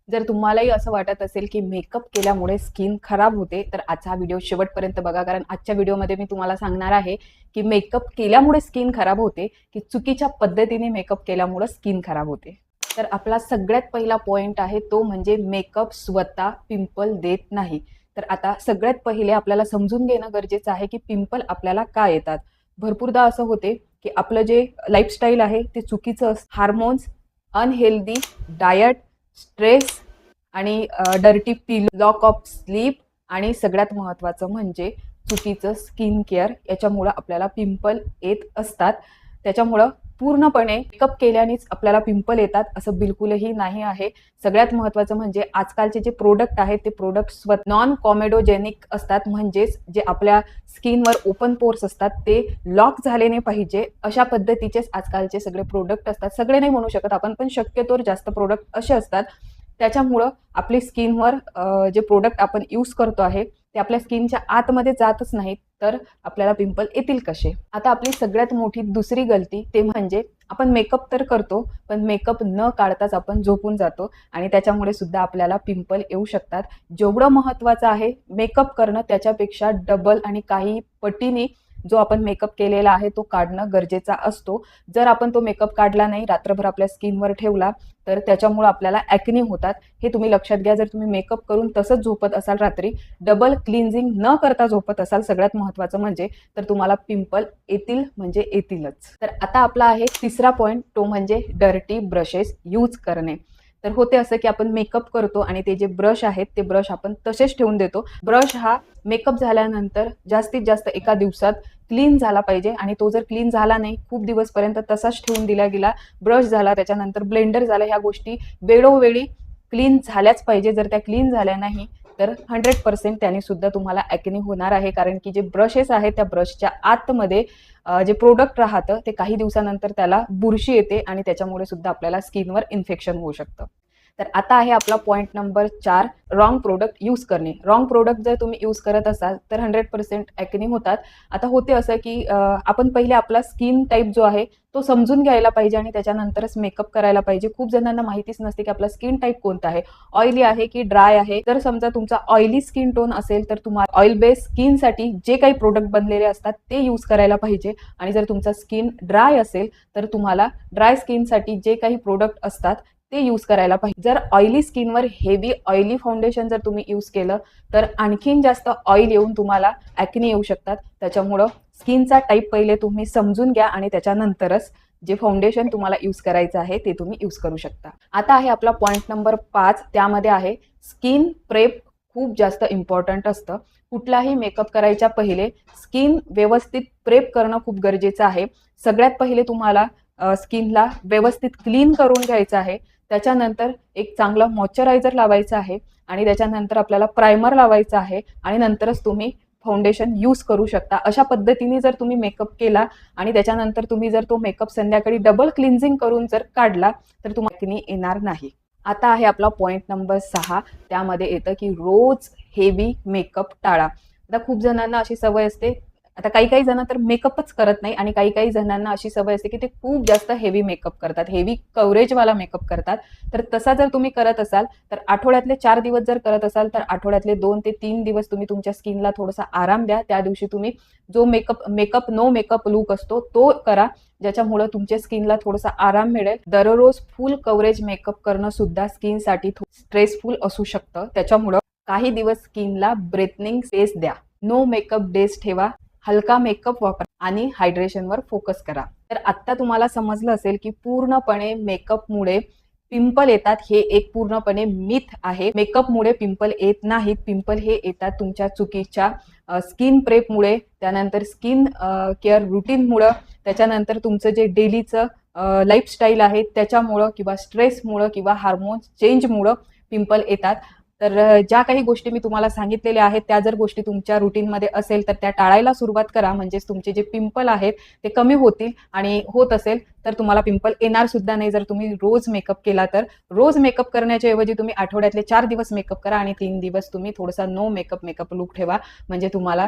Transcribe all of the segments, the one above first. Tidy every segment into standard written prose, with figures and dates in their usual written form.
जर तुम्हालाही असं वाटत असेल की मेकअप केल्यामुळे स्किन खराब होते, तर आजचा हा व्हिडिओ शेवटपर्यंत बघा. कारण आजच्या व्हिडिओमध्ये मी तुम्हाला सांगणार आहे की मेकअप केल्यामुळे स्किन खराब होते की चुकीच्या पद्धतीने मेकअप केल्यामुळे स्किन खराब होते. तर आपला सगळ्यात पहिला पॉइंट आहे तो म्हणजे मेकअप स्वतः पिंपल देत नाही. तर आता सगळ्यात पहिले आपल्याला समजून घेणं गरजेचं आहे की पिंपल आपल्याला का येतात. भरपूरदा असं होते की आपलं जे लाईफस्टाईल आहे ते चुकीचं असतं. हार्मोन्स, अनहेल्दी डायट, स्ट्रेस आणि dirty pillow, lock of sleep आणि सगळ्यात महत्त्वाचं म्हणजे चुकीचं स्किन केअर, याच्यामुळं आपल्याला पिंपल येत असतात. त्याच्यामुळं पूर्णपणे मेकअप केल्यानेच आपल्याला पिंपल येतात असं बिलकुलही नाही आहे. सगळ्यात महत्त्वाचं म्हणजे आजकालचे जे प्रोडक्ट आहेत ते प्रोडक्ट नॉन कॉमेडोजेनिक असतात, म्हणजेच जे आपल्या स्किनवर ओपन पोर्स असतात ते लॉक झाले नाही पाहिजे अशा पद्धतीचेच आजकालचे सगळे प्रोडक्ट असतात. सगळे नाही म्हणू शकत आपण, पण शक्यतोवर जास्त प्रोडक्ट असे असतात. त्याच्यामुळं आपली स्किनवर जे प्रोडक्ट आपण यूज करतो आहे ते आपल्या स्किनच्या आतमध्ये जातच नाहीत, तर आपल्याला पिंपल येतील कसे. आता आपली सगळ्यात मोठी दुसरी गलती ते म्हणजे आपण मेकअप तर करतो, पण मेकअप न काढताच आपण झोपून जातो आणि त्याच्यामुळे सुद्धा आपल्याला पिंपल येऊ शकतात. जेवढं महत्त्वाचं आहे मेकअप करणं, त्याच्यापेक्षा डबल आणि काही पटीने जो आपण मेकअप केलेला आहे तो काढणं गरजेचा असतो. जर आपण तो मेकअप काढला नाही, रात्रभर आपल्या स्किनवर ठेवला, तर त्याच्यामुळे आपल्याला ॲक्ने होतात. हे तुम्ही लक्षात घ्या. जर तुम्ही मेकअप करून तसंच झोपत असाल रात्री, डबल क्लिन्झिंग न करता झोपत असाल, सगळ्यात महत्त्वाचं म्हणजे, तर तुम्हाला पिंपल येतील म्हणजे येतीलच. तर आता आपला आहे तिसरा पॉईंट, तो म्हणजे डर्टी ब्रशेस यूज करणे. तर होते असं की आपण मेकअप करतो आणि ते जे ब्रश आहेत ते ब्रश आपण तसेच ठेवून देतो. ब्रश हा मेकअप झाल्यानंतर जास्तीत जास्त एका दिवसात क्लीन झाला पाहिजे आणि तो जर क्लीन झाला नाही, खूप दिवसपर्यंत तसाच ठेवून दिला गेला, ब्रश झाला, त्याच्यानंतर ब्लेंडर झालं, ह्या गोष्टी वेळोवेळी क्लीन झाल्याच पाहिजे. जर त्या क्लीन झाल्या नाही तर 100% त्याने सुद्धा तुम्हाला ॲक्ने होणार आहे. कारण की जे ब्रशेस आहेत त्या ब्रशच्या आतमध्ये जे प्रोडक्ट राहतं ते काही दिवसानंतर त्याला बुरशी येते आणि त्याच्यामुळे सुद्धा आपल्याला स्किनवर इन्फेक्शन होऊ शकतं. तर आता आहे आपला point number 4, wrong product use करणे. रॉंग प्रोडक्ट जर तुम्ही यूज करत असाल तर 100% ॲक्ने होतात. आता होते असं की आपण पहिले आपला स्किन टाईप जो आहे तो समजून घ्यायला पाहिजे आणि त्याच्यानंतरच मेकअप करायला पाहिजे. खूप जणांना माहितीच नसते की आपला स्किन टाईप कोणता आहे, ऑइली आहे की ड्राय आहे. जर समजा तुमचा ऑइली स्किन टोन असेल तर तुम्हाला ऑइल बेस स्किनसाठी जे काही प्रोडक्ट बनलेले असतात ते यूज करायला पाहिजे आणि जर तुमचा स्किन ड्राय असेल तर तुम्हाला ड्राय स्किनसाठी जे काही प्रोडक्ट असतात ते यूज करायला पाहिजे. जर ऑइली स्किनवर हेवी ऑइली फाउंडेशन जर तुम्ही यूज केलं तर आणखीन जास्त ऑइल येऊन तुम्हाला ॲक्ने येऊ शकतात. त्याच्यामुळं स्किनचा टाईप पहिले तुम्ही समजून घ्या आणि त्याच्यानंतरच जे फाउंडेशन तुम्हाला यूज करायचं आहे ते तुम्ही यूज करू शकता. आता आहे आपला पॉईंट नंबर 5, त्यामध्ये आहे स्किन प्रेप. खूप जास्त इम्पॉर्टंट असतं. कुठलाही मेकअप करायच्या पहिले स्किन व्यवस्थित प्रेप करणं खूप गरजेचं आहे. सगळ्यात पहिले तुम्हाला स्किनला व्यवस्थित क्लीन करून घ्यायचं आहे. त्याच्यानंतर एक चांगला मॉइश्चरायझर लावायचा आहे आणि त्याच्यानंतर आपल्याला प्रायमर लावायचा आहे आणि नंतरच तुम्ही फाउंडेशन यूज करू शकता. अशा पद्धतीने जर तुम्ही मेकअप केला आणि त्याच्यानंतर तुम्ही जर तो मेकअप संध्याकाळी डबल क्लिन्झिंग करून जर काढला तर तुम्हाला ॲक्ने येणार नाही. आता आहे आपला पॉईंट नंबर 6, त्यामध्ये येतं की रोज हेवी मेकअप टाळा. आता खूप जणांना अशी सवय असते, आता काही काही जण तर मेकअपच करत नाही आणि काही काही जणांना अशी सवय असते की ते खूप जास्त हेवी मेकअप करतात, हेवी कव्हरेजवाला मेकअप करतात. तर तसा जर तुम्ही करत असाल तर आठवड्यातले 4 दिवस जर करत असाल तर आठवड्यातले 2 ते 3 दिवस तुम्ही तुमच्या स्किनला थोडासा आराम द्या. त्या दिवशी तुम्ही जो मेकअप नो मेकअप लुक असतो तो करा, ज्याच्यामुळे तुमच्या स्किनला थोडासा आराम मिळेल. दररोज फुल कव्हरेज मेकअप करणं सुद्धा स्किनसाठी स्ट्रेसफुल असू शकतं. त्याच्यामुळं काही दिवस स्किनला ब्रेथनिंग स्पेस द्या. नो मेकअप डेज ठेवा, हलका मेकअप वापरा आणि हायड्रेशनवर फोकस करा. तर आत्ता तुम्हाला समजलं असेल की पूर्णपणे मेकअपमुळे पिंपल येतात हे एक पूर्णपणे मिथ आहे. मेकअपमुळे पिंपल येत नाहीत. पिंपल हे येतात तुमच्या चुकीच्या स्किन प्रेपमुळे, त्यानंतर स्किन केअर रुटीनमुळं, त्याच्यानंतर तुमचं जे डेलीचं लाईफस्टाईल आहे त्याच्यामुळं किंवा स्ट्रेसमुळं किंवा हार्मोन्स चेंजमुळं पिंपल येतात. तर ज्या काही गोष्टी मी तुम्हाला सांगितलेल्या आहेत त्या जर गोष्टी तुमच्या रुटीनमध्ये असेल तर त्या टाळायला सुरुवात करा, म्हणजेच तुमचे जे पिंपल आहेत ते कमी होतील आणि होत असेल तर तुम्हाला पिंपल येणार सुद्धा नाही. जर तुम्ही रोज मेकअप केला तर रोज मेकअप करण्याच्या ऐवजी तुम्ही आठवड्यातले 4 दिवस मेकअप करा आणि 3 दिवस तुम्ही थोडासा नो मेकअप लुक ठेवा. म्हणजे तुम्हाला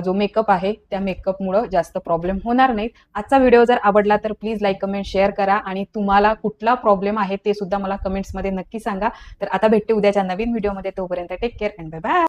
जो मेकअप आहे त्या मेकअपमुळे जास्त प्रॉब्लेम होणार नाही. आजचा व्हिडिओ जर आवडला तर प्लीज लाईक, कमेंट, शेअर करा आणि तुम्हाला कुठला प्रॉब्लेम आहे ते सुद्धा मला कमेंट्समध्ये नक्की सांगा. तर आता भेटते उद्याच्या नवीन व्हिडिओमध्ये. तोपर्यंत take care and bye bye.